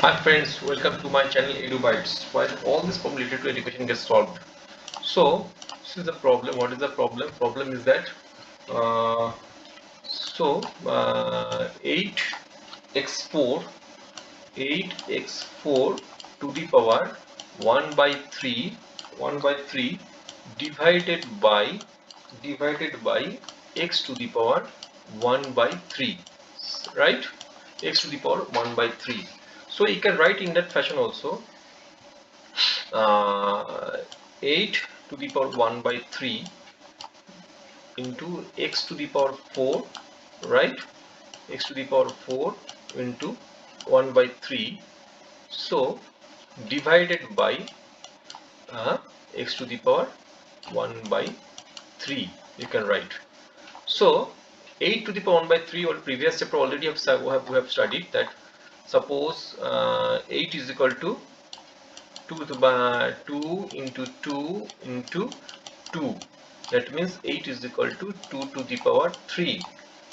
Hi friends, welcome to my channel EduBytes, where all this problem related to education gets solved. So this is the problem. What is the problem? Problem is that uh, 8x4 to the power 1 by 3 divided by x to the power 1 by 3, right? X to the power 1 by 3. So you can write in that fashion also. 8 to the power 1 by 3 into x to the power 4, right? X to the power 4 into 1 by 3. So divided by x to the power 1 by 3, you can write. So 8 to the power 1 by 3, or previous chapter already we have studied that. Suppose 8 is equal to 2 into 2 into 2. That means 8 is equal to 2 to the power 3.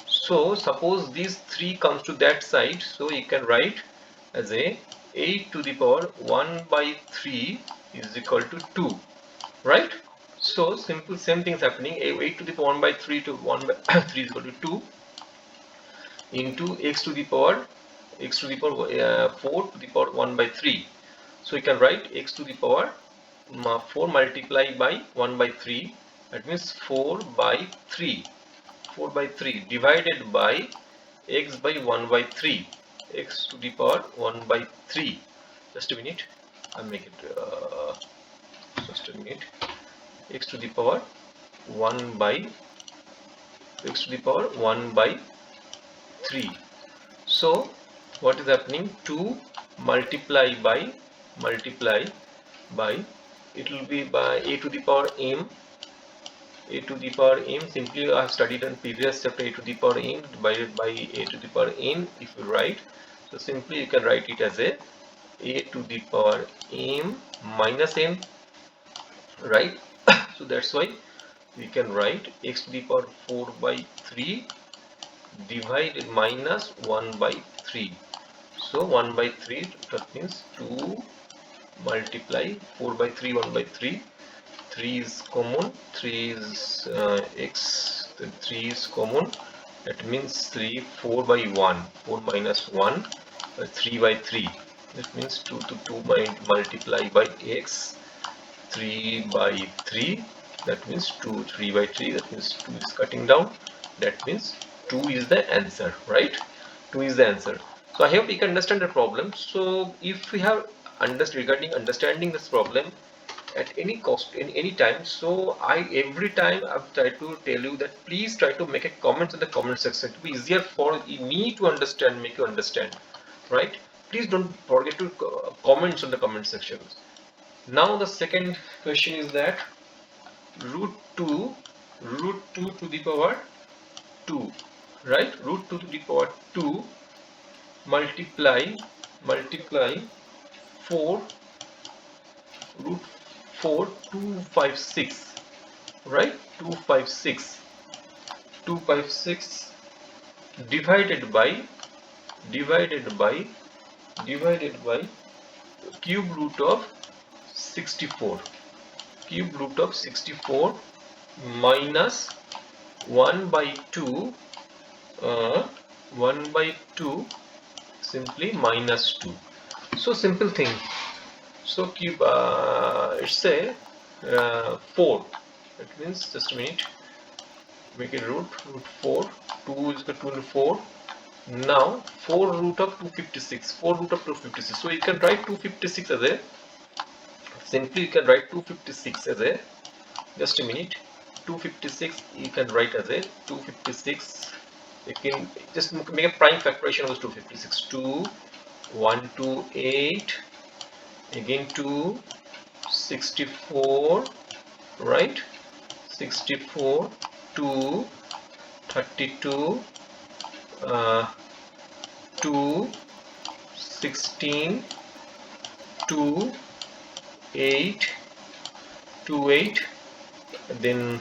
So suppose these 3 comes to that side, so you can write as a 8 to the power 1 by 3 is equal to 2, right? So simple, same things happening. 8 to the power 1 by 3 to 1 by 3 is equal to 2 into x to the power 4 to the power 1 by 3. So you can write x to the power 4 multiplied by 1 by 3, that means 4 by 3 divided by x by 1 by 3, x to the power 1 by 3. Just a minute, I'll make it just a minute. X to the power 1 by 3. So what is happening? 2 multiply by it will be by a to the power m. Simply I have studied in previous chapter. A to the power m divided by a to the power n, if you write. So simply you can write it as a to the power m minus n, right? So that's why we can write x to the power 4 by 3 divided minus 1 by 3. So 1 by 3, that means 2 multiply 4 by 3, 1 by 3. 3 is common, 3 is x, then 3 is common. That means 3, 4 by 1, 4 minus 1, 3 by 3. That means 2 to 2 multiply by x, 3 by 3. That means 2, 3 by 3. That means 2 is cutting down. That means 2 is the answer, right? 2 is the answer. So I hope you can understand the problem. So if we have regarding understanding this problem at any cost, in any time, so every time I've tried to tell you that please try to make a comment in the comment section. It will be easier for me to understand, make you understand, right? Please don't forget to comment on the comment section. Now the second question is that root 2 to the power 2, right? Root 2 to the power 2 multiply 4 root 4 256, right? 256 divided by cube root of 64 minus 1 by 2 1 by 2, simply minus 2. So simple thing. So cube it's a 4. That means, just a minute, make it root 4. 2 is equal to 4. Now 4 root of 256. 4 root of 256. So you can write 256 as a, simply you can write 256 as a, just a minute, 256 you can write as a 256. You can just make a prime factorization of 256. 2 1 2 8, again 2 64, right? 64 2 32 2 16 2 8 2 8, then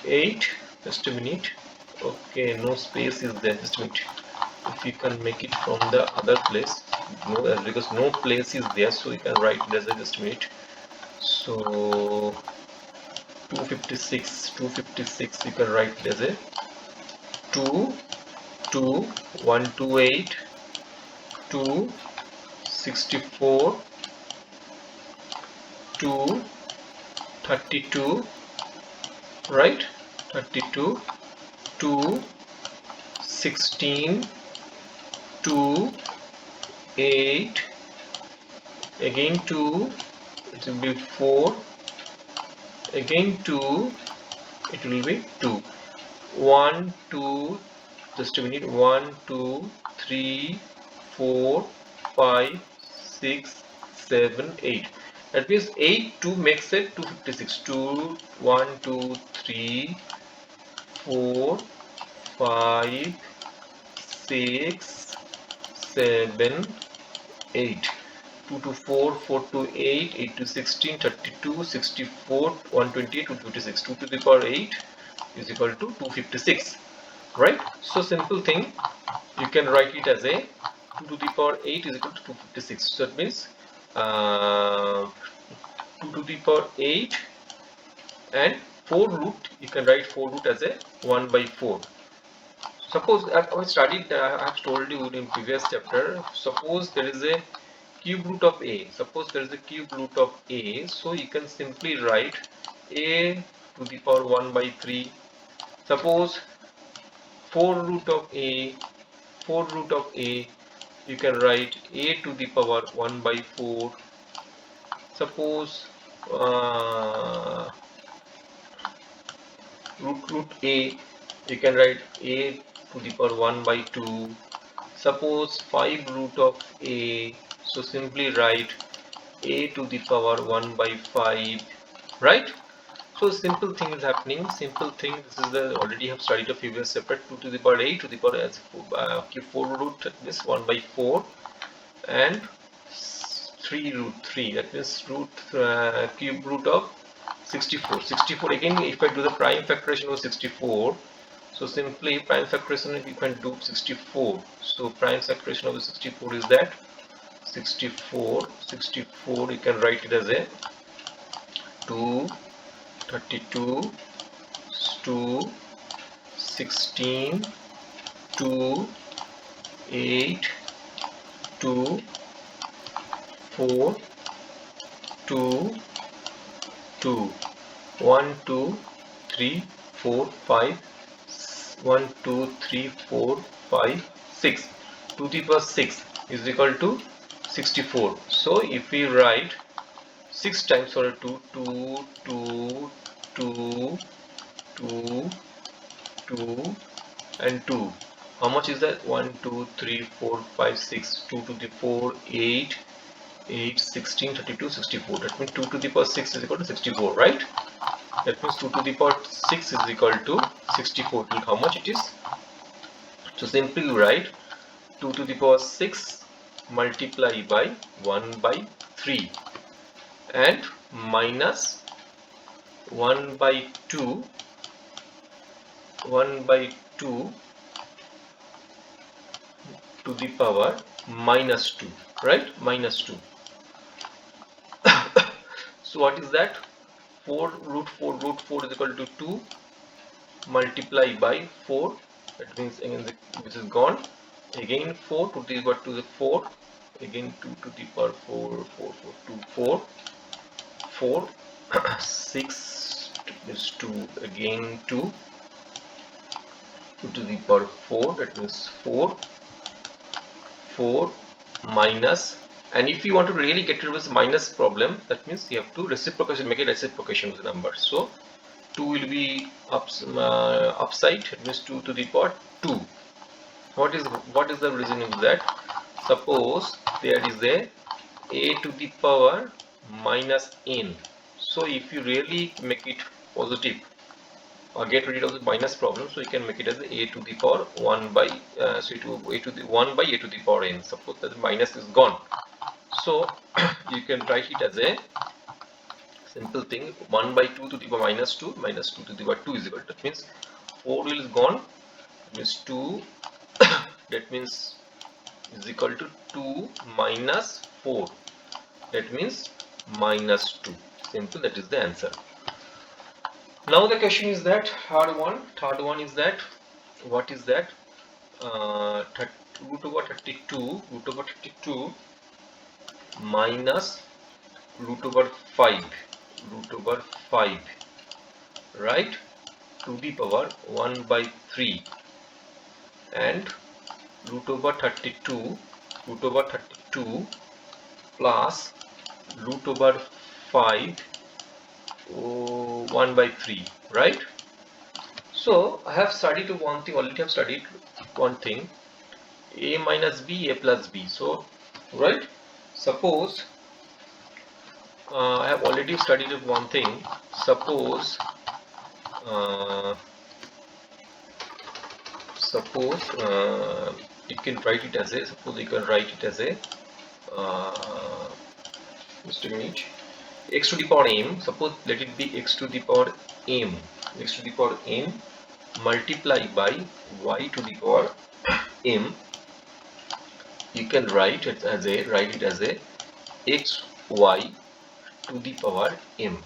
8, just a minute. Okay, no space is there, just a minute. If you can make it from the other place, no, because no place is there, so you can write it as a, just a minute. So 256 you can write it as a 2 2 128 2 64 2 32, right, 32 2 16 2 8, again 2, it will be 4, again 2, it will be 2, 1 2, just a minute, 1 2 3 4 5 6 7 8, that means 8 2 makes it 256, 2 1 2 3 4 5 6 7 8, 2 to 4, 4 to 8, 8 to 16, 32, 64, 128, 256. 2 to the power 8 is equal to 256, right? So simple thing, you can write it as a 2 to the power 8 is equal to 256. So that means 2 to the power 8 and 4 root, you can write 4 root as a 1 by 4. Suppose I have told you in previous chapter, suppose there is a cube root of a. Suppose there is a cube root of a, so you can simply write a to the power 1 by 3. Suppose 4 root of a, 4 root of a, you can write a to the power 1 by 4. Suppose root a, you can write a to the power 1 by 2. Suppose 5 root of a, so simply write a to the power 1 by 5, right? So simple thing is happening, simple thing, this is the already have studied a previous separate, 2 to the power 8 to the power as 4 root, this 1 by 4, and 3 root 3, that means cube root of 64. 64 again, if I do the prime factorization of 64, so simply prime factorization you can do 64. So prime factorization of the 64 is that 64 you can write it as a 2 32 2 16 2 8 2 4 2 2 1 2 3 4 5 1 2 3 4 5 6 to the power 6 is equal to 64. So if we write 6 times for 2 2 2 2 2 2 and 2, how much is that? 1 2 3 4 5 6, 2 to the 4 8 8 16 32 64, that means 2 to the power 6 is equal to 64, right? That means 2 to the power 6 is equal to 64. How much it is? So simply write 2 to the power 6 multiply by 1 by 3 and minus 1 by 2 to the power minus 2, right? Minus 2. So what is that? 4 root 4 is equal to 2 multiply by 4, that means again this is gone, again 4 to the power to the 4, again 2 to the power 4 4 4 2 4 4 6 is 2, again 2 to the power 4, that means 4 4 minus, and if you want to really get rid of this minus problem, that means you have to reciprocation, make a reciprocation with the number. So 2 will be upside, it means 2 to the power 2. What is the reasoning of that? Suppose there is a to the power minus n. So if you really make it positive or get rid of the minus problem, so you can make it as a to the power 1 by so a to the 1 by a to the power n. Suppose that the minus is gone, so you can write it as a simple thing, 1 by 2 to the power minus 2 to the power 2 is equal to, that means 4 is gone, that means 2 that means is equal to 2 minus 4. That means minus 2. Simple, that is the answer. Now the question is that third one is that what is that root over 32 minus root over 5 right, to the power 1 by 3 and root over 32 plus root over 5 1 by 3, right? So I have studied one thing, already have studied one thing, a minus b, a plus b. So right, suppose I have already studied one thing. Suppose you can write it as a, just a minute, x to the power m. Suppose let it be x to the power m, multiply by y to the power m. You can write it as a xy to the power m,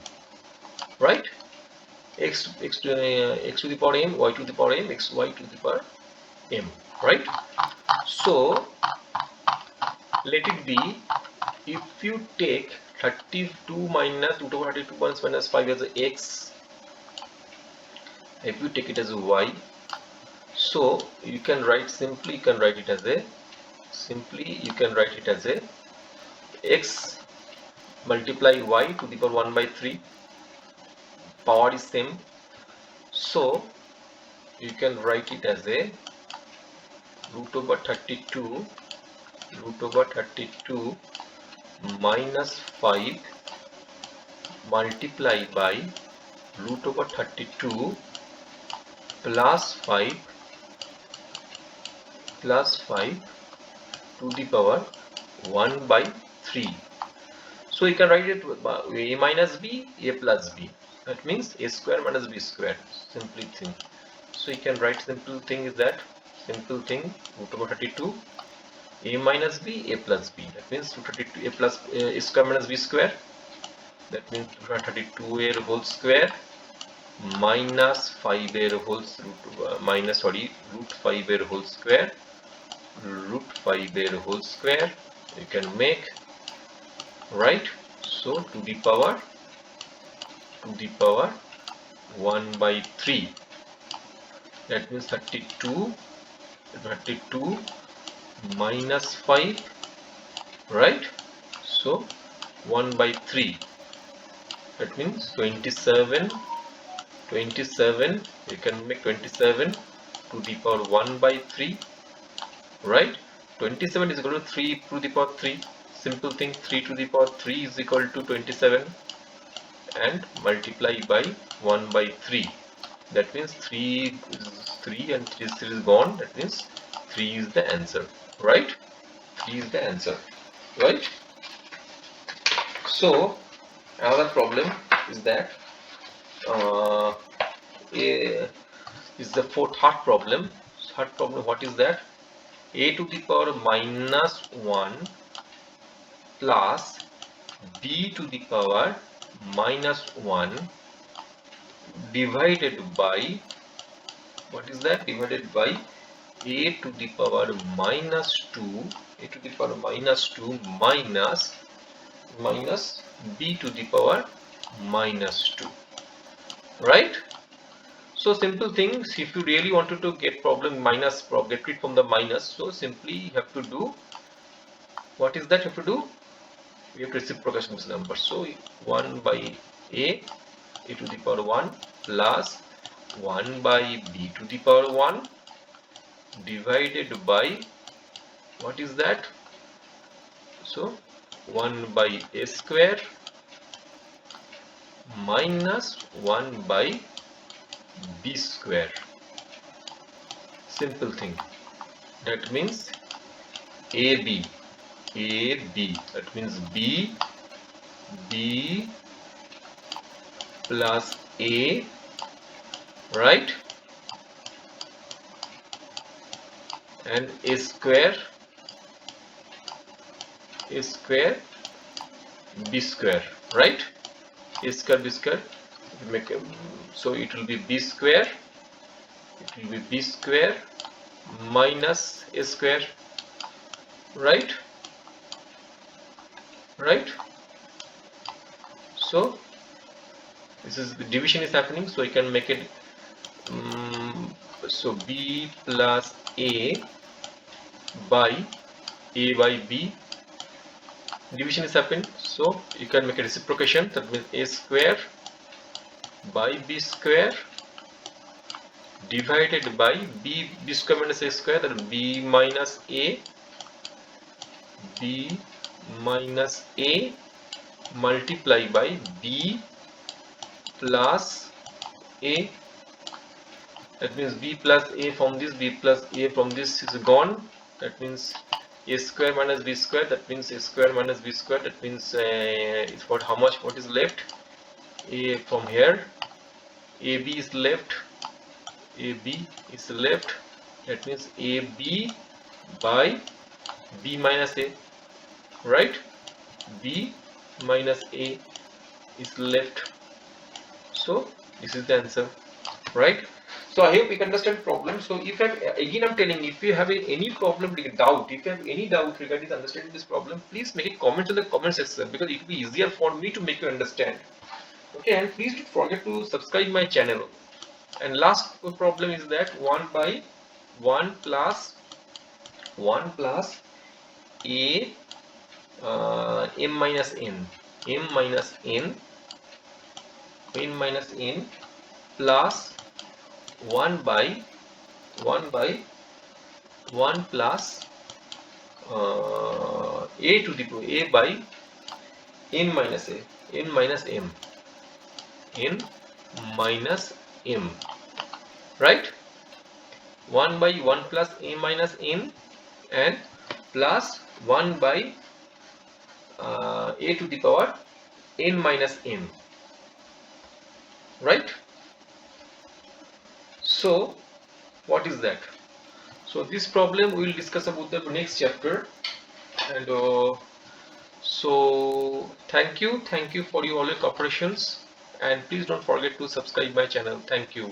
right? X to the power m, y to the power m, xy to the power m, right? So let it be, if you take 32 minus root over 32 minus 5 as a x, if you take it as a y, so you can write simply, you can write it as a x multiply y to the power 1 by 3, power is same, so you can write it as a root over 32 minus 5 multiply by root over 32 plus 5 to the power 1 by 3. So you can write it a minus b, a plus b. That means a square minus b square. Simply thing. So you can write simple thing is that root over 32 a minus b, a plus b. That means 32 a plus a square minus b square. That means 32 a whole square minus 5 a whole root 5 a whole square. Root 5 a whole square. You can make, right? So to the power 1 by 3. That means 32 minus 5, right? So 1 by 3. That means 27. You can make 27 to the power 1 by 3, right? 27 is equal to 3 to the power 3. Simple thing, 3 to the power 3 is equal to 27 and multiply by 1 by 3. That means 3 is 3 and 3 is gone. That means 3 is the answer, right? 3 is the answer, right? So another problem is that is the third problem. What is that? A to the power minus 1 plus b to the power minus 1 divided by, what is that? Divided by a to the power minus 2 minus b to the power minus 2, right? So simple things, if you really wanted to get get rid from the minus, so simply you have to do, what is that you have to do? We have reciprocation of this number. So 1 by a to the power 1 plus 1 by b to the power 1 divided by, what is that? So 1 by a square minus 1 by b square. Simple thing. That means AB. That means B plus A, right? And A square a square b square, right? A square b square, make so it will be b square, minus a square, right? So this is the division is happening, so you can make it so b plus a by b, division is happening, so you can make a reciprocation, that means a square by b square divided by b square minus a square, that is b minus a multiply by b plus a, that means b plus a from this, b plus a from this is gone, that means a square minus b square, that means a square minus b square, that means it's what, how much, what is left, a from here, ab is left, that means ab by b minus a, right? b minus a is left, so this is the answer, right? So I hope you can understand problem. So if I again I'm telling, if you have any problem, doubt, if you have any doubt regarding understanding this problem, please make a comment in the comment section, because it will be easier for me to make you understand. Okay, and please don't forget to subscribe my channel. And last problem is that 1 by 1 plus a m minus n plus 1 by 1 plus a to the power a by n minus m, right? 1 by 1 plus a minus n and plus 1 by a to the power n minus m, right? So what is that? So this problem we will discuss about the next chapter. And so thank you for all your cooperations, and please don't forget to subscribe my channel. Thank you.